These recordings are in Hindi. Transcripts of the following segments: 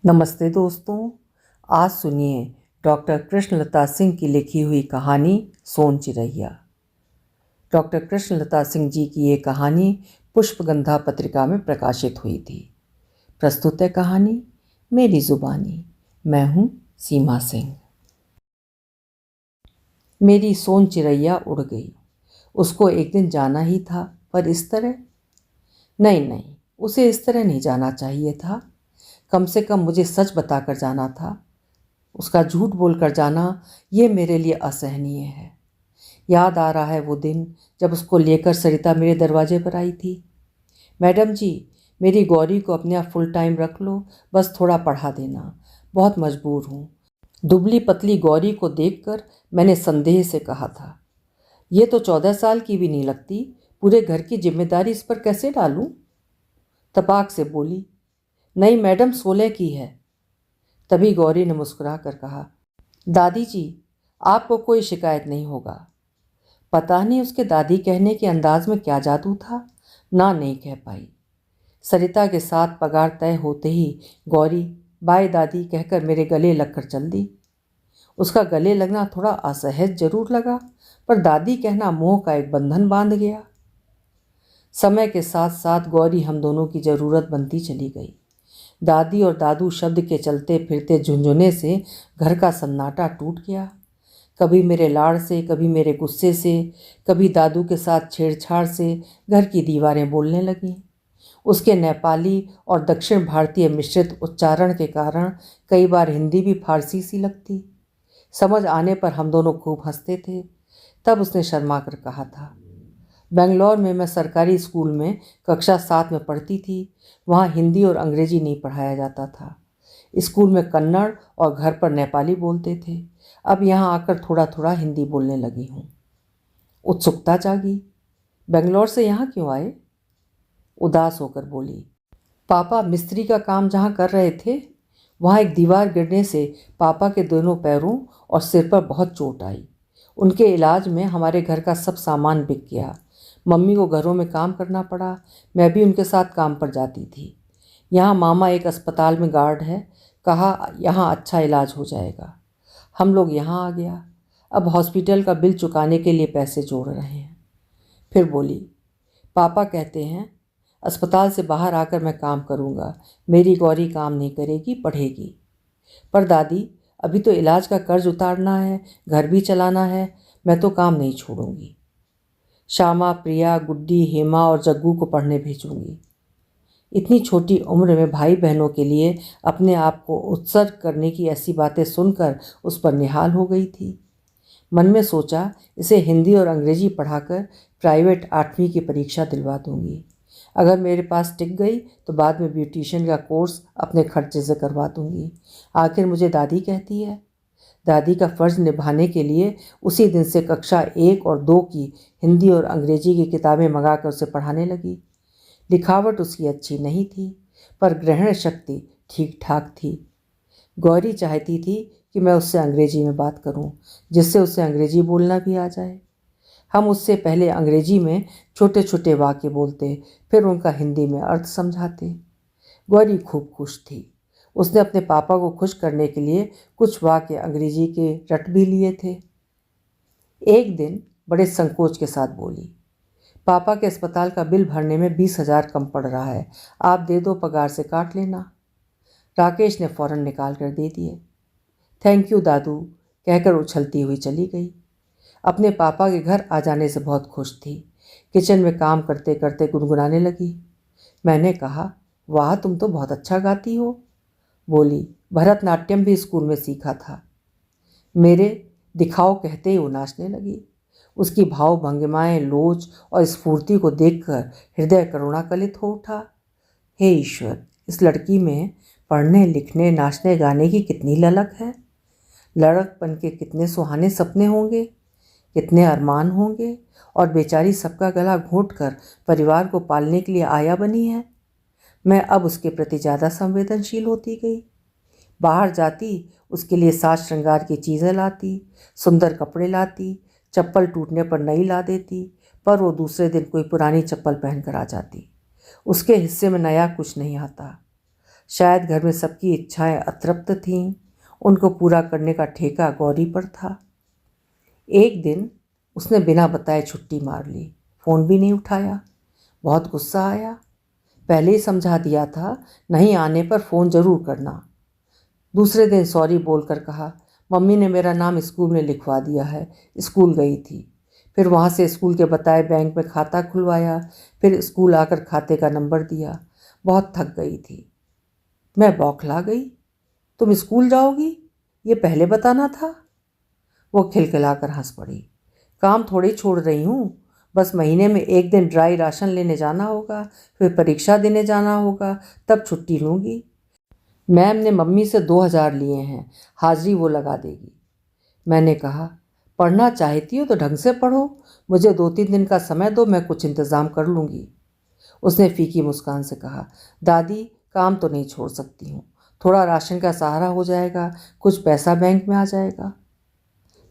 नमस्ते दोस्तों। आज सुनिए डॉक्टर कृष्णलता सिंह की लिखी हुई कहानी सोन चिरैया। डॉक्टर कृष्णलता सिंह जी की ये कहानी पुष्पगंधा पत्रिका में प्रकाशित हुई थी। प्रस्तुत है कहानी मेरी जुबानी। मैं हूँ सीमा सिंह। मेरी सोन चिरैया उड़ गई। उसको एक दिन जाना ही था, पर इस तरह नहीं, उसे इस तरह नहीं जाना चाहिए था। कम से कम मुझे सच बताकर जाना था। उसका झूठ बोलकर जाना ये मेरे लिए असहनीय है। याद आ रहा है वो दिन जब उसको लेकर सरिता मेरे दरवाजे पर आई थी। मैडम जी, मेरी गौरी को अपने आप फुल टाइम रख लो, बस थोड़ा पढ़ा देना, बहुत मजबूर हूँ। दुबली पतली गौरी को देखकर मैंने संदेह से कहा था, ये तो 14 साल की भी नहीं लगती, पूरे घर की जिम्मेदारी इस पर कैसे डालूं? तपाक से बोली, नहीं मैडम, 16 की है। तभी गौरी ने मुस्कुरा कर कहा, दादी जी, आपको कोई शिकायत नहीं होगा। पता नहीं उसके दादी कहने के अंदाज में क्या जादू था, ना नहीं कह पाई। सरिता के साथ पगार तय होते ही गौरी बाय दादी कहकर मेरे गले लगकर चल दी। उसका गले लगना थोड़ा असहज जरूर लगा, पर दादी कहना मोह का एक बंधन बांध गया। समय के साथ साथ गौरी हम दोनों की जरूरत बनती चली गई। दादी और दादू शब्द के चलते फिरते झुंझुने से घर का सन्नाटा टूट गया। कभी मेरे लाड़ से, कभी मेरे गुस्से से, कभी दादू के साथ छेड़छाड़ से घर की दीवारें बोलने लगीं। उसके नेपाली और दक्षिण भारतीय मिश्रित उच्चारण के कारण कई बार हिंदी भी फारसी सी लगती। समझ आने पर हम दोनों खूब हंसते थे। तब उसने शर्मा कर कहा था, बेंगलौर में मैं सरकारी स्कूल में कक्षा 7 में पढ़ती थी। वहाँ हिंदी और अंग्रेजी नहीं पढ़ाया जाता था। स्कूल में कन्नड़ और घर पर नेपाली बोलते थे। अब यहाँ आकर थोड़ा थोड़ा हिंदी बोलने लगी हूँ। उत्सुकता जागी, बेंगलौर से यहाँ क्यों आए? उदास होकर बोली, पापा मिस्त्री का काम जहाँ कर रहे थे, वहाँ एक दीवार गिरने से पापा के दोनों पैरों और सिर पर बहुत चोट आई। उनके इलाज में हमारे घर का सब सामान बिक गया। मम्मी को घरों में काम करना पड़ा। मैं भी उनके साथ काम पर जाती थी। यहाँ मामा एक अस्पताल में गार्ड है, कहा यहाँ अच्छा इलाज हो जाएगा। हम लोग यहाँ आ गया। अब हॉस्पिटल का बिल चुकाने के लिए पैसे जोड़ रहे हैं। फिर बोली, पापा कहते हैं अस्पताल से बाहर आकर मैं काम करूँगा, मेरी गौरी काम नहीं करेगी, पढ़ेगी। पर दादी, अभी तो इलाज का कर्ज उतारना है, घर भी चलाना है, मैं तो काम नहीं छोड़ूंगी। श्यामा, प्रिया, गुड्डी, हेमा और जग्गू को पढ़ने भेजूंगी। इतनी छोटी उम्र में भाई बहनों के लिए अपने आप को उत्सर्ग करने की ऐसी बातें सुनकर उस पर निहाल हो गई थी। मन में सोचा, इसे हिंदी और अंग्रेजी पढ़ाकर प्राइवेट 8वीं की परीक्षा दिलवा दूंगी। अगर मेरे पास टिक गई तो बाद में ब्यूटिशियन का कोर्स अपने खर्चे से करवा दूंगी। आखिर मुझे दादी कहती है। दादी का फ़र्ज़ निभाने के लिए उसी दिन से कक्षा 1 और 2 की हिंदी और अंग्रेजी की किताबें मंगाकर उसे पढ़ाने लगी। लिखावट उसकी अच्छी नहीं थी, पर ग्रहण शक्ति ठीक ठाक थी। गौरी चाहती थी कि मैं उससे अंग्रेजी में बात करूं, जिससे उसे अंग्रेजी बोलना भी आ जाए। हम उससे पहले अंग्रेजी में छोटे छोटे वाक्य बोलते, फिर उनका हिंदी में अर्थ समझाते। गौरी खूब खुश थी। उसने अपने पापा को खुश करने के लिए कुछ वाक्य अंग्रेजी के रट भी लिए थे। एक दिन बड़े संकोच के साथ बोली, पापा के अस्पताल का बिल भरने में 20,000 कम पड़ रहा है, आप दे दो, पगार से काट लेना। राकेश ने फौरन निकाल कर दे दिए। थैंक यू दादू कहकर उछलती हुई चली गई। अपने पापा के घर आ जाने से बहुत खुश थी। किचन में काम करते करते गुनगुनाने लगी। मैंने कहा, वाह, तुम तो बहुत अच्छा गाती हो। बोली, भरतनाट्यम भी स्कूल में सीखा था। मेरे दिखाओ कहते ही वो नाचने लगी। उसकी भाव भंगिमाएं, लोच और स्फूर्ति को देखकर हृदय करुणाकलित हो उठा। हे ईश्वर, इस लड़की में पढ़ने लिखने नाचने गाने की कितनी ललक है। लड़कपन के कितने सुहाने सपने होंगे, कितने अरमान होंगे, और बेचारी सबका गला घोंटकर परिवार को पालने के लिए आया बनी है। मैं अब उसके प्रति ज़्यादा संवेदनशील होती गई। बाहर जाती, उसके लिए साज श्रृंगार की चीज़ें लाती, सुंदर कपड़े लाती, चप्पल टूटने पर नई ला देती, पर वो दूसरे दिन कोई पुरानी चप्पल पहन कर आ जाती। उसके हिस्से में नया कुछ नहीं आता। शायद घर में सबकी इच्छाएं अतृप्त थीं। उनको पूरा करने का ठेका गौरी पर था। एक दिन उसने बिना बताए छुट्टी मार ली, फ़ोन भी नहीं उठाया। बहुत गुस्सा आया। पहले ही समझा दिया था, नहीं आने पर फ़ोन ज़रूर करना। दूसरे दिन सॉरी बोलकर कहा, मम्मी ने मेरा नाम स्कूल में लिखवा दिया है, स्कूल गई थी। फिर वहाँ से स्कूल के बताए बैंक में खाता खुलवाया, फिर स्कूल आकर खाते का नंबर दिया। बहुत थक गई थी। मैं बौखला गई। तुम स्कूल जाओगी, ये पहले बताना था। वो खिलखिलाकर हंस पड़ी। काम थोड़ी छोड़ रही हूँ, बस महीने में एक दिन ड्राई राशन लेने जाना होगा, फिर परीक्षा देने जाना होगा, तब छुट्टी लूँगी। मैम ने मम्मी से 2000 लिए हैं, हाजिरी वो लगा देगी। मैंने कहा, पढ़ना चाहती हो तो ढंग से पढ़ो, मुझे 2-3 दिन का समय दो, मैं कुछ इंतज़ाम कर लूँगी। उसने फीकी मुस्कान से कहा, दादी काम तो नहीं छोड़ सकती हूँ, थोड़ा राशन का सहारा हो जाएगा, कुछ पैसा बैंक में आ जाएगा।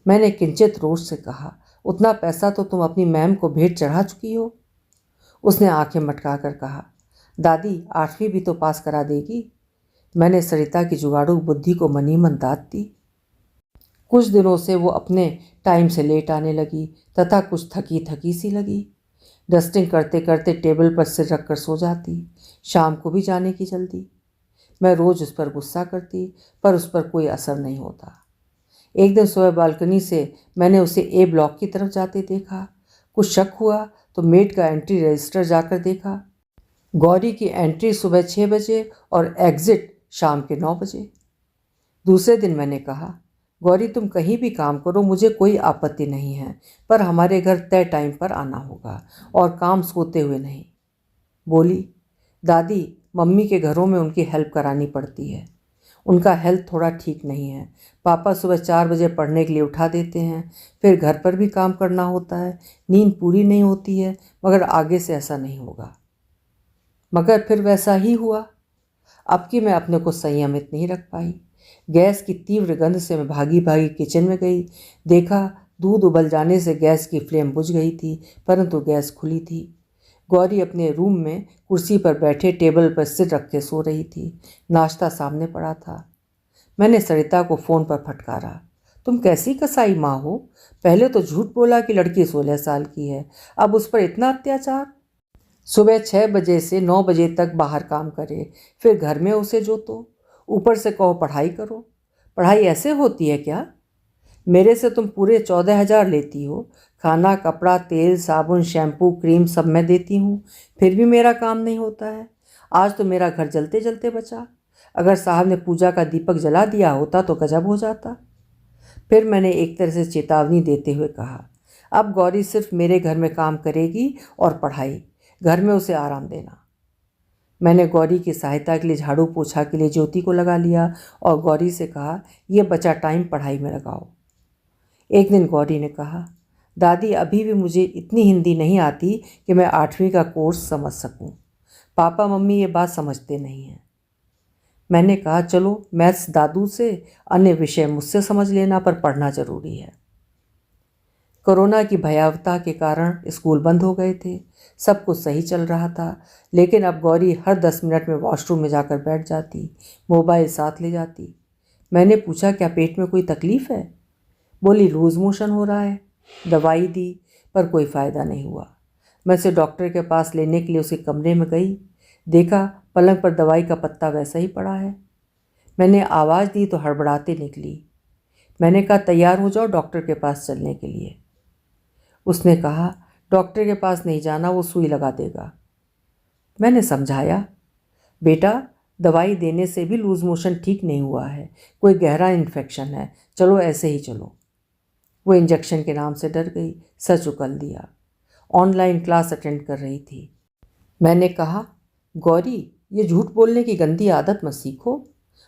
मैंने किंचित रोष से कहा, उतना पैसा तो तुम अपनी मैम को भेंट चढ़ा चुकी हो। उसने आंखें मटका कर कहा, दादी 8वीं भी तो पास करा देगी। मैंने सरिता की जुगाड़ू बुद्धि को मनी मन दाद दी। कुछ दिनों से वो अपने टाइम से लेट आने लगी तथा कुछ थकी थकी सी लगी। डस्टिंग करते करते टेबल पर सिर रखकर सो जाती। शाम को भी जाने की जल्दी। मैं रोज़ उस पर गुस्सा करती, पर उस पर कोई असर नहीं होता। एक दिन सुबह बालकनी से मैंने उसे ए ब्लॉक की तरफ जाते देखा। कुछ शक हुआ तो मेड का एंट्री रजिस्टर जाकर देखा। गौरी की एंट्री सुबह 6 बजे और एग्ज़िट शाम के 9 बजे। दूसरे दिन मैंने कहा, गौरी तुम कहीं भी काम करो, मुझे कोई आपत्ति नहीं है, पर हमारे घर तय टाइम पर आना होगा और काम सोते हुए नहीं। बोली, दादी मम्मी के घरों में उनकी हेल्प करानी पड़ती है, उनका हेल्थ थोड़ा ठीक नहीं है। पापा सुबह 4 बजे पढ़ने के लिए उठा देते हैं, फिर घर पर भी काम करना होता है, नींद पूरी नहीं होती है, मगर आगे से ऐसा नहीं होगा। मगर फिर वैसा ही हुआ। अब कि मैं अपने को संयमित नहीं रख पाई। गैस की तीव्र गंध से मैं भागी भागी किचन में गई। देखा दूध उबल जाने से गैस की फ्लेम बुझ गई थी, परंतु गैस खुली थी। गौरी अपने रूम में कुर्सी पर बैठे टेबल पर सिर रख के सो रही थी। नाश्ता सामने पड़ा था। मैंने सरिता को फ़ोन पर फटकारा, तुम कैसी कसाई माँ हो? पहले तो झूठ बोला कि लड़की 16 साल की है, अब उस पर इतना अत्याचार। सुबह 6 बजे से 9 बजे तक बाहर काम करे, फिर घर में उसे जोतो, ऊपर से कहो पढ़ाई करो। पढ़ाई ऐसे होती है क्या? मेरे से तुम पूरे 14,000 लेती हो। खाना, कपड़ा, तेल, साबुन, शैम्पू, क्रीम सब मैं देती हूँ, फिर भी मेरा काम नहीं होता है। आज तो मेरा घर जलते जलते बचा। अगर साहब ने पूजा का दीपक जला दिया होता तो गजब हो जाता। फिर मैंने एक तरह से चेतावनी देते हुए कहा, अब गौरी सिर्फ मेरे घर में काम करेगी और पढ़ाई, घर में उसे आराम देना। मैंने गौरी की सहायता के लिए झाड़ू पोछा के लिए ज्योति को लगा लिया और गौरी से कहा, ये बचा टाइम पढ़ाई में लगाओ। एक दिन गौरी ने कहा, दादी अभी भी मुझे इतनी हिंदी नहीं आती कि मैं 8वीं का कोर्स समझ सकूं। पापा मम्मी ये बात समझते नहीं हैं। मैंने कहा, चलो मैथ्स दादू से, अन्य विषय मुझसे समझ लेना, पर पढ़ना जरूरी है। कोरोना की भयावहता के कारण स्कूल बंद हो गए थे। सब कुछ सही चल रहा था, लेकिन अब गौरी हर 10 मिनट में वॉशरूम में जाकर बैठ जाती, मोबाइल साथ ले जाती। मैंने पूछा, क्या पेट में कोई तकलीफ़ है? बोली, लूज़ मोशन हो रहा है। दवाई दी, पर कोई फ़ायदा नहीं हुआ। मैं उसे डॉक्टर के पास लेने के लिए उसके कमरे में गई। देखा पलंग पर दवाई का पत्ता वैसा ही पड़ा है। मैंने आवाज़ दी तो हड़बड़ाते निकली। मैंने कहा, तैयार हो जाओ डॉक्टर के पास चलने के लिए। उसने कहा, डॉक्टर के पास नहीं जाना, वो सुई लगा देगा। मैंने समझाया, बेटा दवाई देने से भी लूज़ मोशन ठीक नहीं हुआ है, कोई गहरा इन्फेक्शन है, चलो ऐसे ही चलो। वो इंजेक्शन के नाम से डर गई, सच उगल दिया। ऑनलाइन क्लास अटेंड कर रही थी। मैंने कहा, गौरी ये झूठ बोलने की गंदी आदत मत सीखो,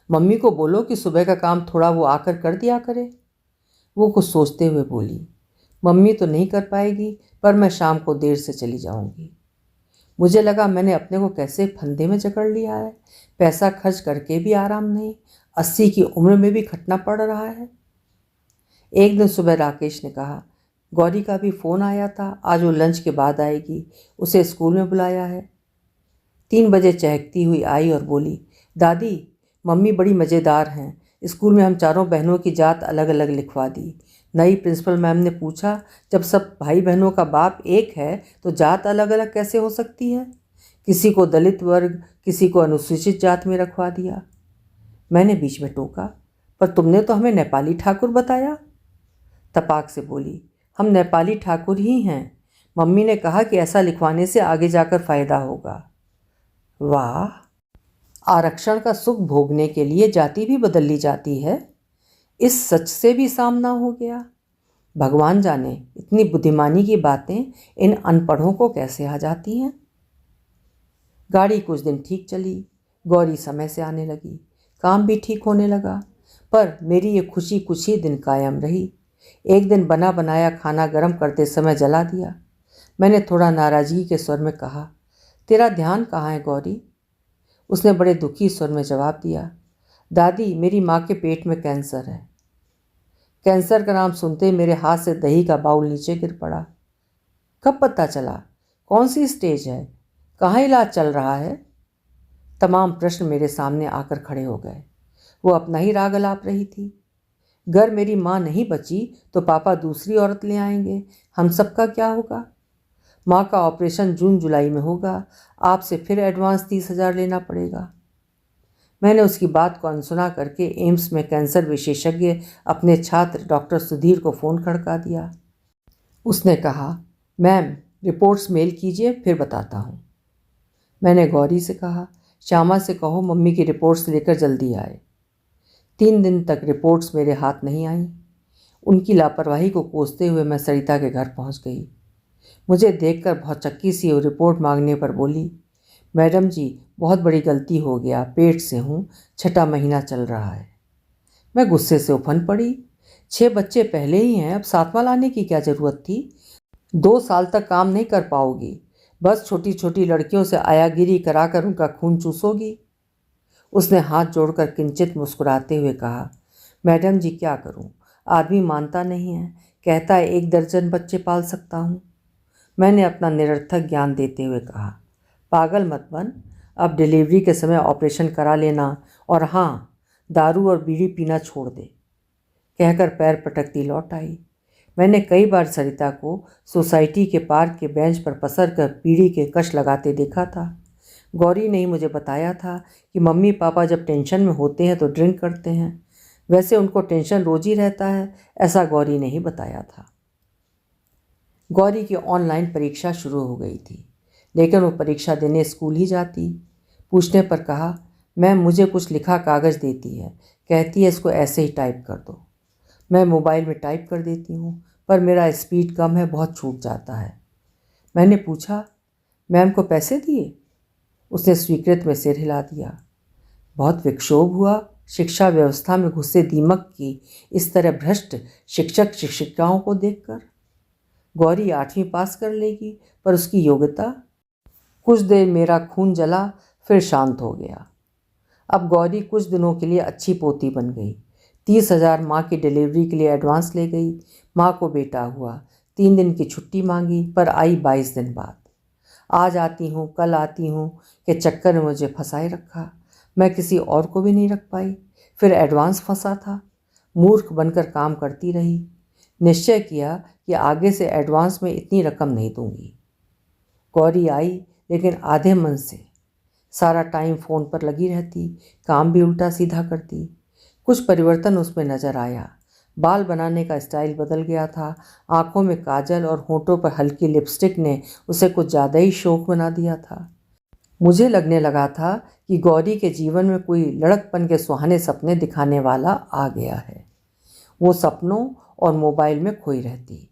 मम्मी को बोलो कि सुबह का काम थोड़ा वो आकर कर दिया करे। वो कुछ सोचते हुए बोली, मम्मी तो नहीं कर पाएगी, पर मैं शाम को देर से चली जाऊंगी। मुझे लगा मैंने अपने को कैसे फंदे में जकड़ लिया है। पैसा खर्च करके भी आराम नहीं, 80 की उम्र में भी खटना पड़ रहा है। एक दिन सुबह राकेश ने कहा, गौरी का भी फ़ोन आया था, आज वो लंच के बाद आएगी, उसे स्कूल में बुलाया है। 3 बजे चहकती हुई आई और बोली, दादी, मम्मी बड़ी मज़ेदार हैं। स्कूल में हम चारों बहनों की जात अलग अलग लिखवा दी। नई प्रिंसिपल मैम ने पूछा, जब सब भाई बहनों का बाप एक है तो जात अलग अलग कैसे हो सकती है? किसी को दलित वर्ग, किसी को अनुसूचित जात में रखवा दिया। मैंने बीच में टोका, पर तुमने तो हमें नेपाली ठाकुर बताया। तपाक से बोली, हम नेपाली ठाकुर ही हैं। मम्मी ने कहा कि ऐसा लिखवाने से आगे जाकर फ़ायदा होगा। वाह, आरक्षण का सुख भोगने के लिए जाति भी बदल ली जाती है। इस सच से भी सामना हो गया। भगवान जाने इतनी बुद्धिमानी की बातें इन अनपढ़ों को कैसे आ जाती हैं। गाड़ी कुछ दिन ठीक चली, गौरी समय से आने लगी, काम भी ठीक होने लगा, पर मेरी ये खुशी कुछ ही दिन कायम रही। एक दिन बना बनाया खाना गर्म करते समय जला दिया। मैंने थोड़ा नाराज़गी के स्वर में कहा, तेरा ध्यान कहाँ है गौरी? उसने बड़े दुखी स्वर में जवाब दिया, दादी, मेरी माँ के पेट में कैंसर है। कैंसर का नाम सुनते ही मेरे हाथ से दही का बाउल नीचे गिर पड़ा। कब पता चला? कौन सी स्टेज है? कहाँ इलाज चल रहा है? तमाम प्रश्न मेरे सामने आकर खड़े हो गए। वो अपना ही राग अलाप रही थी। अगर मेरी माँ नहीं बची तो पापा दूसरी औरत ले आएंगे, हम सबका क्या होगा? माँ का ऑपरेशन जून जुलाई में होगा, आपसे फिर एडवांस 30,000 लेना पड़ेगा। मैंने उसकी बात को अनसुना करके एम्स में कैंसर विशेषज्ञ अपने छात्र डॉक्टर सुधीर को फ़ोन खड़का दिया। उसने कहा, मैम रिपोर्ट्स मेल कीजिए, फिर बताता हूँ। मैंने गौरी से कहा, श्यामा से कहो मम्मी की रिपोर्ट्स लेकर जल्दी आए। 3 दिन तक रिपोर्ट्स मेरे हाथ नहीं आईं। उनकी लापरवाही को कोसते हुए मैं सरिता के घर पहुँच गई। मुझे देखकर भौचक्की सी वो रिपोर्ट मांगने पर बोली, मैडम जी बहुत बड़ी गलती हो गया, पेट से हूँ, 6वां महीना चल रहा है। मैं गुस्से से उफन पड़ी। 6 बच्चे पहले ही हैं, अब 7वां लाने की क्या ज़रूरत थी? 2 साल तक काम नहीं कर पाओगी, बस छोटी छोटी लड़कियों से आयागिरी कराकर उनका खून चूसोगी। उसने हाथ जोड़कर किंचित मुस्कुराते हुए कहा, मैडम जी क्या करूं, आदमी मानता नहीं है, कहता है 1 दर्जन बच्चे पाल सकता हूं। मैंने अपना निरर्थक ज्ञान देते हुए कहा, पागल मत बन, अब डिलीवरी के समय ऑपरेशन करा लेना, और हाँ, दारू और बीड़ी पीना छोड़ दे। कहकर पैर पटकती लौट आई। मैंने कई बार सरिता को सोसाइटी के पार्क के बेंच पर पसर कर बीड़ी के कश लगाते देखा था। गौरी ने ही मुझे बताया था कि मम्मी पापा जब टेंशन में होते हैं तो ड्रिंक करते हैं। वैसे उनको टेंशन रोज ही रहता है, ऐसा गौरी ने ही बताया था। गौरी की ऑनलाइन परीक्षा शुरू हो गई थी, लेकिन वो परीक्षा देने स्कूल ही जाती। पूछने पर कहा, मैम मुझे कुछ लिखा कागज़ देती है, कहती है इसको ऐसे ही टाइप कर दो। मैं मोबाइल में टाइप कर देती हूँ, पर मेरा स्पीड कम है, बहुत छूट जाता है। मैंने पूछा, मैम को पैसे दिए? उसने स्वीकृत में सिर हिला दिया। बहुत विक्षोभ हुआ शिक्षा व्यवस्था में घुसे दीमक की इस तरह भ्रष्ट शिक्षक शिक्षिकाओं को देखकर। गौरी 8वीं पास कर लेगी, पर उसकी योग्यता? कुछ देर मेरा खून जला, फिर शांत हो गया। अब गौरी कुछ दिनों के लिए अच्छी पोती बन गई। 30,000 माँ की डिलीवरी के लिए एडवांस ले गई। माँ को बेटा हुआ, 3 दिन की छुट्टी मांगी, पर आई 22 दिन बाद। आज आती हूँ, कल आती हूँ के चक्कर में मुझे फंसाए रखा। मैं किसी और को भी नहीं रख पाई। फिर एडवांस फंसा था। मूर्ख बनकर काम करती रही। निश्चय किया कि आगे से एडवांस में इतनी रकम नहीं दूंगी। गौरी आई, लेकिन आधे मन से। सारा टाइम फ़ोन पर लगी रहती, काम भी उल्टा सीधा करती। कुछ परिवर्तन उसमें नज़र आया। बाल बनाने का स्टाइल बदल गया था। आंखों में काजल और होंठों पर हल्की लिपस्टिक ने उसे कुछ ज़्यादा ही शौक बना दिया था। मुझे लगने लगा था कि गौरी के जीवन में कोई लड़कपन के सुहाने सपने दिखाने वाला आ गया है। वो सपनों और मोबाइल में खोई रहती।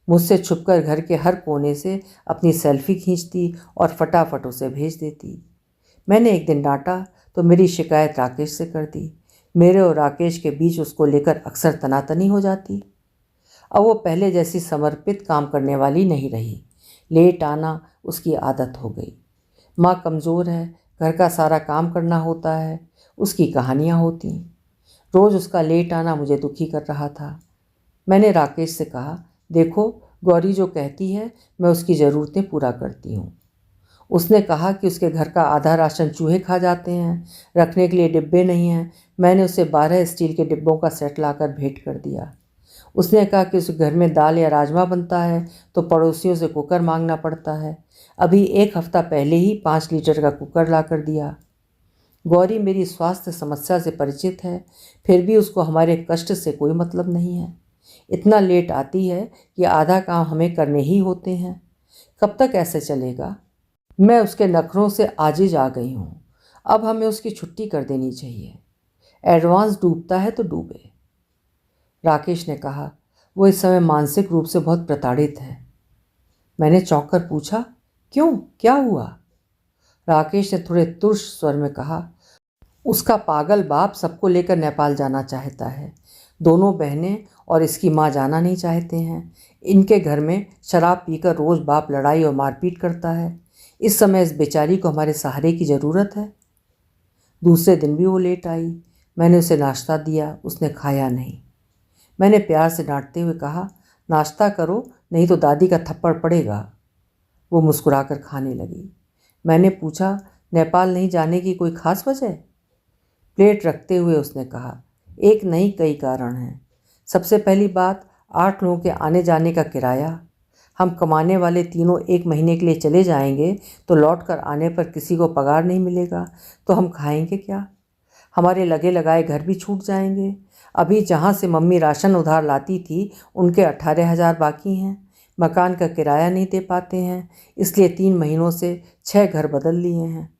मुझसे छुपकर घर के हर कोने से अपनी सेल्फी खींचती और फटाफट उसे भेज देती। मैंने एक दिन डांटा तो मेरी शिकायत राकेश से कर दी। मेरे और राकेश के बीच उसको लेकर अक्सर तनातनी हो जाती। अब वो पहले जैसी समर्पित काम करने वाली नहीं रही। लेट आना उसकी आदत हो गई। माँ कमज़ोर है, घर का सारा काम करना होता है, उसकी कहानियाँ होती। रोज़ उसका लेट आना मुझे दुखी कर रहा था। मैंने राकेश से कहा, देखो गौरी जो कहती है मैं उसकी ज़रूरतें पूरा करती हूँ। उसने कहा कि उसके घर का आधा राशन चूहे खा जाते हैं, रखने के लिए डिब्बे नहीं हैं। मैंने उसे 12 स्टील के डिब्बों का सेट लाकर भेंट कर दिया। उसने कहा कि उस घर में दाल या राजमा बनता है तो पड़ोसियों से कुकर मांगना पड़ता है। अभी 1 हफ्ता पहले ही 5 लीटर का कुकर ला कर दिया। गौरी मेरी स्वास्थ्य समस्या से परिचित है, फिर भी उसको हमारे कष्ट से कोई मतलब नहीं है। इतना लेट आती है कि आधा काम हमें करने ही होते हैं। कब तक ऐसे चलेगा? मैं उसके नखरों से आजिज आ गई हूँ। अब हमें उसकी छुट्टी कर देनी चाहिए। एडवांस डूबता है तो डूबे। राकेश ने कहा। वो इस समय मानसिक रूप से बहुत प्रताड़ित है। मैंने चौंक कर पूछा, क्यों, क्या हुआ? राकेश ने थोड़े तुर्श स्वर में कहा, उसका पागल बाप सबको लेकर नेपाल जाना चाहता है। दोनों बहनें और इसकी माँ जाना नहीं चाहते हैं। इनके घर में शराब पीकर रोज़ बाप लड़ाई और मारपीट करता है। इस समय इस बेचारी को हमारे सहारे की ज़रूरत है। दूसरे दिन भी वो लेट आई। मैंने उसे नाश्ता दिया, उसने खाया नहीं। मैंने प्यार से डांटते हुए कहा, नाश्ता करो नहीं तो दादी का थप्पड़ पड़ेगा। वो मुस्कुराकर खाने लगी। मैंने पूछा, नेपाल नहीं जाने की कोई ख़ास वजह? प्लेट रखते हुए उसने कहा, एक नहीं कई कारण हैं। सबसे पहली बात, 8 लोगों के आने जाने का किराया। हम कमाने वाले तीनों 1 महीने के लिए चले जाएंगे तो लौट कर आने पर किसी को पगार नहीं मिलेगा तो हम खाएंगे क्या? हमारे लगे लगाए घर भी छूट जाएंगे। अभी जहाँ से मम्मी राशन उधार लाती थी उनके 18,000 बाकी हैं। मकान का किराया नहीं दे पाते हैं, इसलिए 3 महीनों से 6 घर बदल लिए हैं।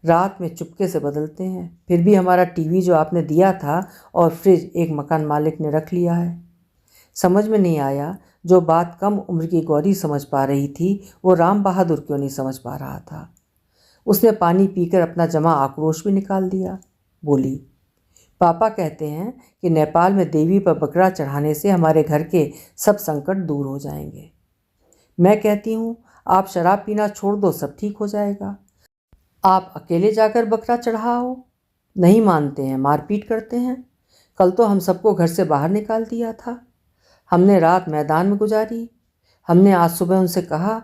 रात में चुपके से बदलते हैं। फिर भी हमारा टीवी जो आपने दिया था और फ्रिज एक मकान मालिक ने रख लिया है। समझ में नहीं आया, जो बात कम उम्र की गौरी समझ पा रही थी वो राम बहादुर क्यों नहीं समझ पा रहा था। उसने पानी पीकर अपना जमा आक्रोश भी निकाल दिया। बोली, पापा कहते हैं कि नेपाल में देवी पर बकरा चढ़ाने से हमारे घर के सब संकट दूर हो जाएंगे। मैं कहती हूँ आप शराब पीना छोड़ दो, सब ठीक हो जाएगा। आप अकेले जाकर बकरा चढ़ाओ। नहीं मानते हैं, मारपीट करते हैं। कल तो हम सबको घर से बाहर निकाल दिया था। हमने रात मैदान में गुजारी। हमने आज सुबह उनसे कहा,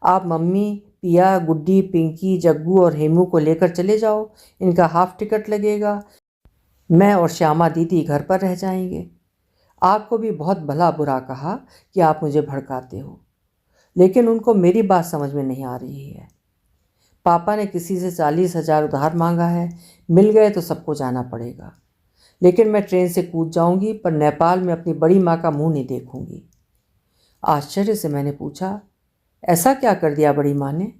आप मम्मी, पिया, गुड्डी, पिंकी, जग्गू और हेमू को लेकर चले जाओ, इनका हाफ टिकट लगेगा। मैं और श्यामा दीदी घर पर रह जाएंगे। आपको भी बहुत भला बुरा कहा कि आप मुझे भड़काते हो, लेकिन उनको मेरी बात समझ में नहीं आ रही है। पापा ने किसी से 40,000 उधार मांगा है, मिल गए तो सबको जाना पड़ेगा। लेकिन मैं ट्रेन से कूद जाऊंगी, पर नेपाल में अपनी बड़ी माँ का मुंह नहीं देखूंगी। आश्चर्य से मैंने पूछा, ऐसा क्या कर दिया बड़ी माँ ने?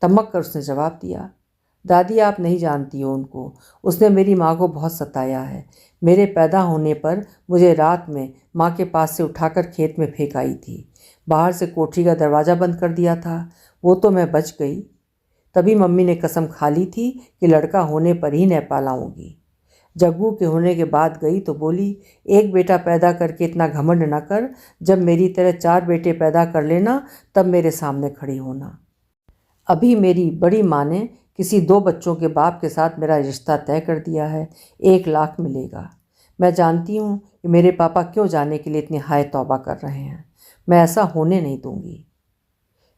तमक कर उसने जवाब दिया, दादी आप नहीं जानती हो उनको। उसने मेरी माँ को बहुत सताया है। मेरे पैदा होने पर मुझे रात में माँ के पास से उठाकर खेत में फेंक आई थी। बाहर से कोठरी का दरवाज़ा बंद कर दिया था, वो तो मैं बच गई। तभी मम्मी ने कसम खा ली थी कि लड़का होने पर ही नेपाल आऊँगी। जग्गू के होने के बाद गई तो बोली, एक बेटा पैदा करके इतना घमंड न कर, जब मेरी तरह 4 बेटे पैदा कर लेना तब मेरे सामने खड़ी होना। अभी मेरी बड़ी माँ ने किसी 2 बच्चों के बाप के साथ मेरा रिश्ता तय कर दिया है। 1 लाख मिलेगा। मैं जानती हूँ कि मेरे पापा क्यों जाने के लिए इतनी हाय तौबा कर रहे हैं। मैं ऐसा होने नहीं दूंगी।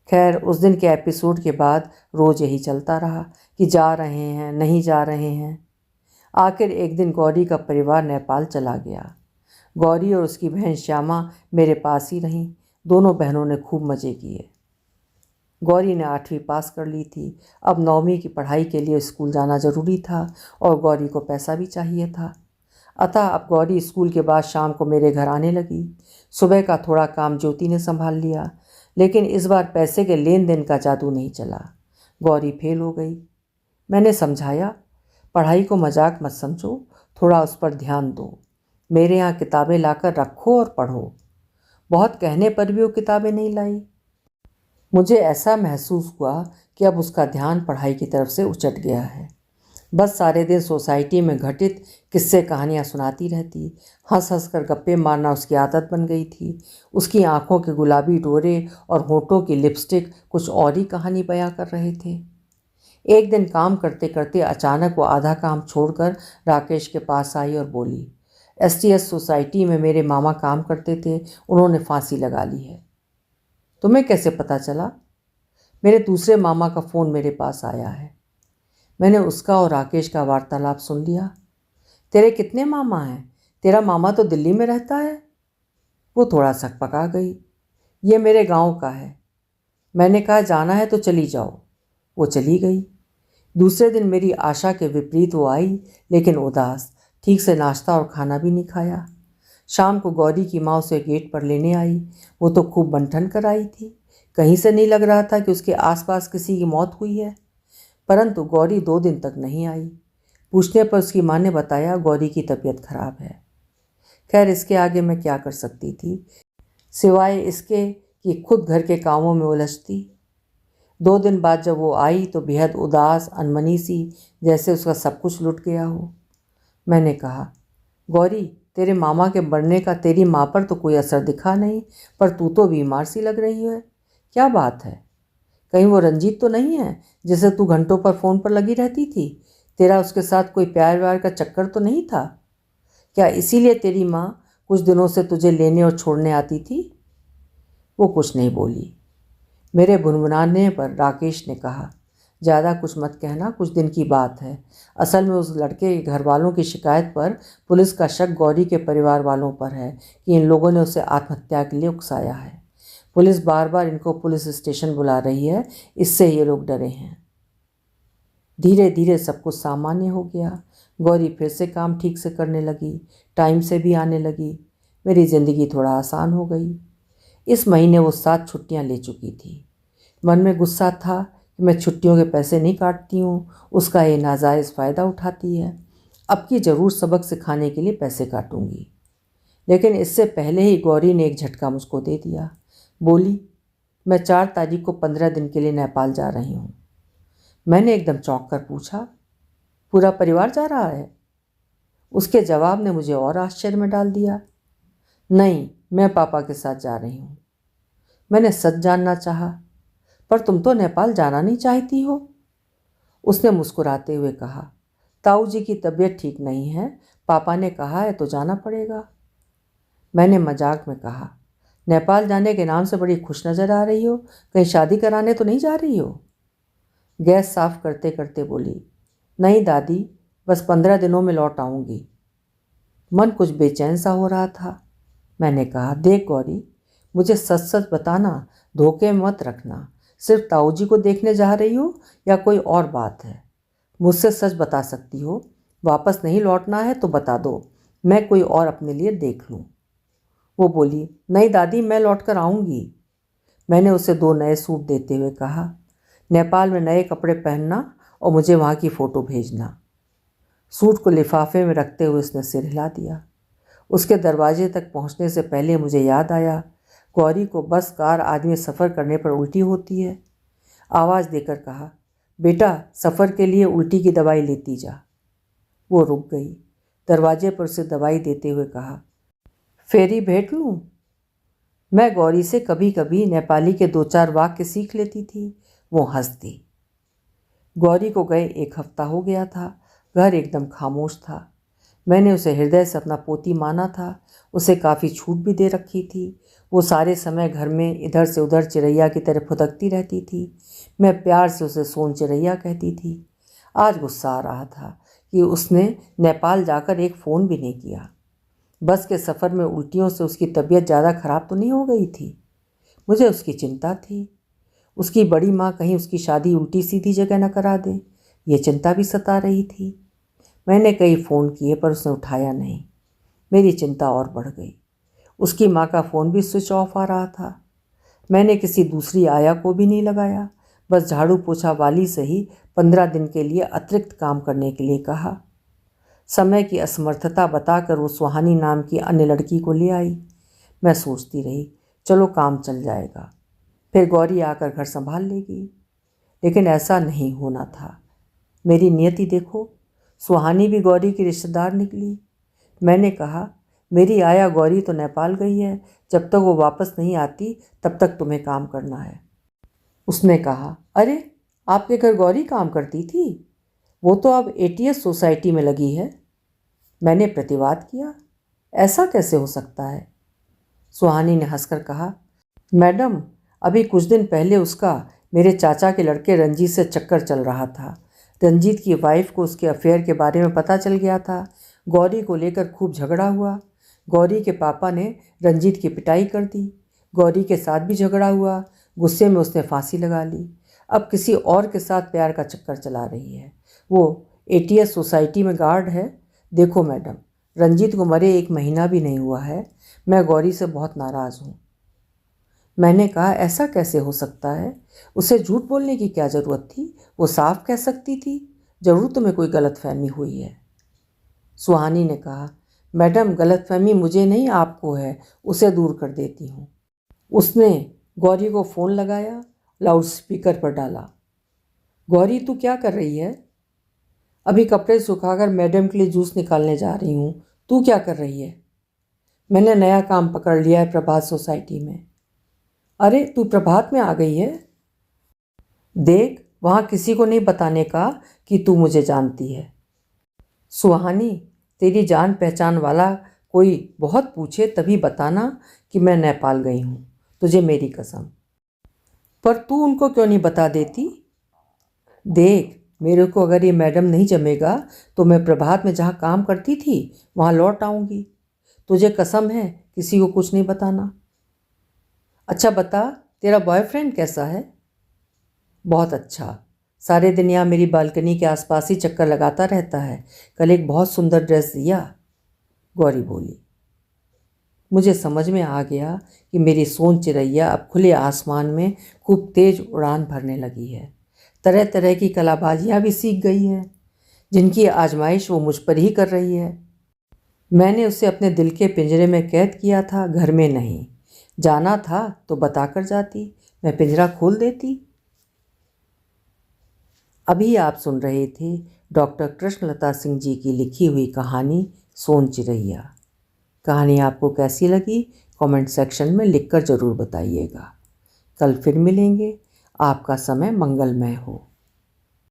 खैर, उस दिन के एपिसोड के बाद रोज़ यही चलता रहा कि जा रहे हैं, नहीं जा रहे हैं। आखिर एक दिन गौरी का परिवार नेपाल चला गया। गौरी और उसकी बहन श्यामा मेरे पास ही रहीं। दोनों बहनों ने खूब मज़े किए। गौरी ने 8वीं पास कर ली थी। अब 9वीं की पढ़ाई के लिए स्कूल जाना ज़रूरी था और गौरी को पैसा भी चाहिए था। अतः अब गौरी स्कूल के बाद शाम को मेरे घर आने लगी। सुबह का थोड़ा काम ज्योति ने संभाल लिया, लेकिन इस बार पैसे के लेन देन का जादू नहीं चला। गौरी फेल हो गई। मैंने समझाया, पढ़ाई को मजाक मत समझो, थोड़ा उस पर ध्यान दो। मेरे यहाँ किताबें लाकर रखो और पढ़ो। बहुत कहने पर भी वो किताबें नहीं लाई। मुझे ऐसा महसूस हुआ कि अब उसका ध्यान पढ़ाई की तरफ से उचट गया है। बस सारे दिन सोसाइटी में घटित किस्से कहानियाँ सुनाती रहती। हंस हंस कर गप्पे मारना उसकी आदत बन गई थी। उसकी आंखों के गुलाबी डोरे और होठों की लिपस्टिक कुछ और ही कहानी बयां कर रहे थे। एक दिन काम करते करते अचानक वो आधा काम छोड़कर राकेश के पास आई और बोली, STS सोसाइटी में मेरे मामा काम करते थे, उन्होंने फांसी लगा ली है। तुम्हें कैसे पता चला? मेरे दूसरे मामा का फ़ोन मेरे पास आया है। मैंने उसका और राकेश का वार्तालाप सुन लिया। तेरे कितने मामा हैं? तेरा मामा तो दिल्ली में रहता है। वो थोड़ा सकपका गई। ये मेरे गांव का है। मैंने कहा जाना है तो चली जाओ। वो चली गई। दूसरे दिन मेरी आशा के विपरीत वो आई, लेकिन उदास। ठीक से नाश्ता और खाना भी नहीं खाया। शाम को गौरी की माँ उसे गेट पर लेने आई। वो तो खूब बंठन कर आई थी। कहीं से नहीं लग रहा था कि उसके आसपास किसी की मौत हुई है। परंतु गौरी 2 दिन तक नहीं आई। पूछने पर उसकी माँ ने बताया गौरी की तबीयत खराब है। खैर, इसके आगे मैं क्या कर सकती थी, सिवाय इसके कि खुद घर के कामों में उलझती। 2 दिन बाद जब वो आई तो बेहद उदास, अनमनी सी, जैसे उसका सब कुछ लुट गया हो। मैंने कहा, गौरी, तेरे मामा के मरने का तेरी माँ पर तो कोई असर दिखा नहीं, पर तू तो बीमार सी लग रही है। क्या बात है? कहीं वो रंजीत तो नहीं है जिसे तू घंटों पर फ़ोन पर लगी रहती थी? तेरा उसके साथ कोई प्यार व्यार का चक्कर तो नहीं था? क्या इसीलिए तेरी माँ कुछ दिनों से तुझे लेने और छोड़ने आती थी? वो कुछ नहीं बोली। मेरे भुनभुनाने पर राकेश ने कहा, ज़्यादा कुछ मत कहना, कुछ दिन की बात है। असल में उस लड़के के घर वालों की शिकायत पर पुलिस का शक गौरी के परिवार वालों पर है कि इन लोगों ने उसे आत्महत्या के लिए उकसाया है। पुलिस बार बार इनको पुलिस स्टेशन बुला रही है, इससे ये लोग डरे हैं। धीरे धीरे सब कुछ सामान्य हो गया। गौरी फिर से काम ठीक से करने लगी, टाइम से भी आने लगी। मेरी ज़िंदगी थोड़ा आसान हो गई। इस महीने वो 7 छुट्टियां ले चुकी थी। मन में गुस्सा था कि मैं छुट्टियों के पैसे नहीं काटती हूँ, उसका ये नाजायज़ फ़ायदा उठाती है। अब की ज़रूर सबक सिखाने के लिए पैसे काटूंगी। लेकिन इससे पहले ही गौरी ने एक झटका मुझको दे दिया। बोली, मैं 4 तारीख को 15 दिन के लिए नेपाल जा रही हूँ। मैंने एकदम चौंक कर पूछा, पूरा परिवार जा रहा है? उसके जवाब ने मुझे और आश्चर्य में डाल दिया। नहीं, मैं पापा के साथ जा रही हूँ। मैंने सच जानना चाहा, पर तुम तो नेपाल जाना नहीं चाहती हो। उसने मुस्कुराते हुए कहा, ताऊ जी की तबीयत ठीक नहीं है, पापा ने कहा है तो जाना पड़ेगा। मैंने मजाक में कहा, नेपाल जाने के नाम से बड़ी खुश नज़र आ रही हो, कहीं शादी कराने तो नहीं जा रही हो? गैस साफ करते करते बोली, नहीं दादी, बस 15 दिनों में लौट आऊँगी। मन कुछ बेचैन सा हो रहा था। मैंने कहा, देख गौरी, मुझे सच सच बताना, धोखे में मत रखना। सिर्फ ताऊ जी को देखने जा रही हो या कोई और बात है? मुझसे सच बता सकती हो। वापस नहीं लौटना है तो बता दो, मैं कोई और अपने लिए देख लूँ। वो बोली, नहीं दादी, मैं लौट कर आऊँगी। मैंने उसे 2 नए सूट देते हुए कहा, नेपाल में नए कपड़े पहनना और मुझे वहाँ की फ़ोटो भेजना। सूट को लिफाफे में रखते हुए उसने सिर हिला दिया। उसके दरवाजे तक पहुँचने से पहले मुझे याद आया, गौरी को बस, कार आदि में सफ़र करने पर उल्टी होती है। आवाज़ देकर कहा, बेटा, सफ़र के लिए उल्टी की दवाई लेती जा। वो रुक गई। दरवाजे पर उसे दवाई देते हुए कहा, फेरी भेंट लूँ? मैं गौरी से कभी कभी नेपाली के 2-4 वाक्य सीख लेती थी। वो हंस दी। गौरी को गए 1 हफ्ता हो गया था। घर एकदम खामोश था। मैंने उसे हृदय से अपना पोती माना था। उसे काफ़ी छूट भी दे रखी थी। वो सारे समय घर में इधर से उधर चिड़ैया की तरह फुदकती रहती थी। मैं प्यार से उसे सोन चिड़ैया कहती थी। आज गुस्सा आ रहा था कि उसने नेपाल जाकर एक फ़ोन भी नहीं किया। बस के सफ़र में उल्टियों से उसकी तबीयत ज़्यादा ख़राब तो नहीं हो गई थी? मुझे उसकी चिंता थी। उसकी बड़ी माँ कहीं उसकी शादी उल्टी सीधी जगह न करा दे, ये चिंता भी सता रही थी। मैंने कई फ़ोन किए पर उसने उठाया नहीं। मेरी चिंता और बढ़ गई। उसकी माँ का फ़ोन भी स्विच ऑफ आ रहा था। मैंने किसी दूसरी आया को भी नहीं लगाया, बस झाड़ू पोछा वाली से ही 15 दिन के लिए अतिरिक्त काम करने के लिए कहा। समय की असमर्थता बताकर वो सुहानी नाम की अन्य लड़की को ले आई। मैं सोचती रही, चलो काम चल जाएगा, फिर गौरी आकर घर संभाल लेगी। लेकिन ऐसा नहीं होना था। मेरी नियति देखो, सुहानी भी गौरी की रिश्तेदार निकली। मैंने कहा, मेरी आया गौरी तो नेपाल गई है, जब तक वो वापस नहीं आती तब तक तुम्हें काम करना है। उसने कहा, अरे, आपके घर गौरी काम करती थी? वो तो अब एटीएस सोसाइटी में लगी है। मैंने प्रतिवाद किया, ऐसा कैसे हो सकता है? सुहानी ने हंसकर कहा, मैडम, अभी कुछ दिन पहले उसका मेरे चाचा के लड़के रंजीत से चक्कर चल रहा था। रंजीत की वाइफ को उसके अफेयर के बारे में पता चल गया था। गौरी को लेकर खूब झगड़ा हुआ। गौरी के पापा ने रंजीत की पिटाई कर दी। गौरी के साथ भी झगड़ा हुआ। गुस्से में उसने फांसी लगा ली। अब किसी और के साथ प्यार का चक्कर चला रही है। वो एटीएस सोसाइटी में गार्ड है। देखो मैडम, रंजीत को मरे 1 महीना भी नहीं हुआ है। मैं गौरी से बहुत नाराज़ हूँ। मैंने कहा, ऐसा कैसे हो सकता है? उसे झूठ बोलने की क्या ज़रूरत थी? वो साफ कह सकती थी। ज़रूर तुम्हें कोई गलतफहमी हुई है। सुहानी ने कहा, मैडम गलतफहमी मुझे नहीं आपको है, उसे दूर कर देती हूँ। उसने गौरी को फ़ोन लगाया, लाउडस्पीकर पर डाला। गौरी, तू क्या कर रही है? अभी कपड़े सुखाकर मैडम के लिए जूस निकालने जा रही हूँ। तू क्या कर रही है? मैंने नया काम पकड़ लिया है प्रभात सोसाइटी में। अरे, तू प्रभात में आ गई है? देख, वहाँ किसी को नहीं बताने का कि तू मुझे जानती है। सुहानी, तेरी जान पहचान वाला कोई बहुत पूछे तभी बताना कि मैं नेपाल गई हूँ, तुझे मेरी कसम। पर तू उनको क्यों नहीं बता देती? देख, मेरे को अगर ये मैडम नहीं जमेगा तो मैं प्रभात में जहाँ काम करती थी वहाँ लौट आऊँगी। तुझे कसम है किसी को कुछ नहीं बताना। अच्छा बता, तेरा बॉयफ्रेंड कैसा है? बहुत अच्छा। सारे दिन यहाँ मेरी बालकनी के आसपास ही चक्कर लगाता रहता है। कल एक बहुत सुंदर ड्रेस दिया। गौरी बोली। मुझे समझ में आ गया कि मेरी सोन चिरैया अब खुले आसमान में खूब तेज उड़ान भरने लगी है। तरह तरह की कलाबाजियाँ भी सीख गई है, जिनकी आजमाइश वो मुझ पर ही कर रही है। मैंने उसे अपने दिल के पिंजरे में कैद किया था, घर में नहीं। जाना था तो बताकर जाती, मैं पिंजरा खोल देती। अभी आप सुन रहे थे डॉक्टर कृष्णलता सिंह जी की लिखी हुई कहानी सोन चिरैया। कहानी आपको कैसी लगी कमेंट सेक्शन में लिखकर ज़रूर बताइएगा। कल फिर मिलेंगे। आपका समय मंगलमय हो।